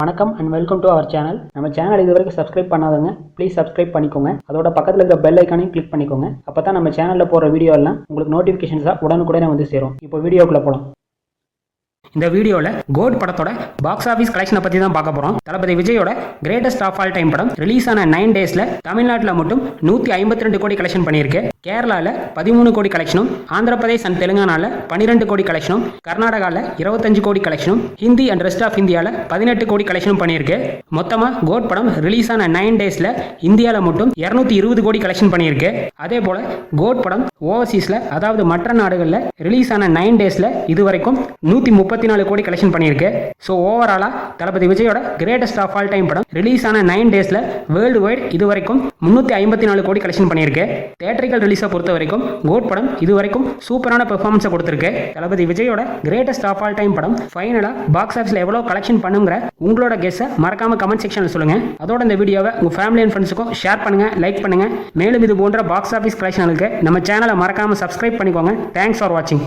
வணக்கம் and welcome to our channel. நம்ம channel இது வரைக்கும் சப்ஸ்கிரைப் பண்ணாதவங்க ப்ளீஸ் சப்ஸ்கிரைப் பண்ணிக்கோங்க. அதோட பக்கத்தில் இருக்கிற பெல் ஐக்கானையும் கிளிக் பண்ணிக்கோங்க. அப்போ தான் நம்ம சேனலில் போகிற வீடியோ எல்லாம் உங்களுக்கு நோட்டிஃபிகேஷன்ஸாக உடனுக்குடனே வந்து சேரும். இப்போ வீடியோக்குள்ளே போகலாம். இந்த வீடியோவில் கோட் படத்தோட பாக்ஸ் ஆஃபீஸ் கலெக்ஷனை பற்றி தான் பார்க்க போகிறோம். தளபதி விஜயோட கிரேட்டஸ்ட் ஆஃப் ஆல் டைம் படம் ரிலீஸ் ஆன 9 டேஸில் தமிழ்நாட்டில் மட்டும் 152 கோடி கலெக்ஷன் பண்ணியிருக்கு. கேரளாவில் 13 கோடி கலெக்ஷனும், ஆந்திர பிரதேஷ் அண்ட் தெலுங்கானாவில் 12 கோடி கலெக்ஷனும், கர்நாடகாவில் 25 கோடி கலெக்ஷனும், ஹிந்தி அண்ட் ரெஸ்ட் ஆஃப் இந்தியாவில் 18 கோடி கலெக்ஷனும் பண்ணியிருக்கு. மொத்தமாக கோட் படம் ரிலீஸ் ஆன 9 டேஸில் இந்தியாவில் மட்டும் 220 கோடி கலெக்ஷன் பண்ணியிருக்கு. அதே போல் கோட் படம் ஓவர்சீஸில், அதாவது மற்ற நாடுகளில் ரிலீஸ் ஆன 9 டேஸில் இதுவரைக்கும் 134 கோடி கலெக்ஷன் பண்ணியிருக்கு. ஸோ ஓவராலாக தளபதி விஜயோட கிரேட்டஸ்ட் ஆஃப் ஆல் டைம் படம் ரிலீஸ் ஆன 9 டேஸில் வேர்ல்டு வைட் இதுவரைக்கும் 354 கோடி கலெக்ஷன் பண்ணியிருக்கு. தியேட்டரிக்கல் ரிலீஸை பொறுத்த வரைக்கும் கோட் படம் இதுவரைக்கும் சூப்பரான பெர்ஃபார்மன்ஸை கொடுத்துருக்கு. தளபதி விஜயோட கிரேட்டஸ்ட் ஆஃப் ஆல் டைம் படம் ஃபைனலாக பாக்ஸ் ஆஃபீஸில் எவ்வளோ கலெக்ஷன் பண்ணுங்கிற உங்களோட கெஸ்ஸை மறக்காம கமெண்ட் செக்ஷனில் சொல்லுங்கள். அதோட இந்த வீடியோவை உங்கள் ஃபேமிலி அண்ட் ஃப்ரெண்ட்ஸுக்கும் ஷேர் பண்ணுங்கள், லைக் பண்ணுங்கள். மேலும் இது போன்ற பாக்ஸ் ஆஃபீஸ் கலெக்ஷனுக்கு நம்ம சேனலை மறக்காமல் சப்ஸ்கிரைப் பண்ணிக்கோங்க. தேங்க்ஸ் ஃபார் வாட்சிங்.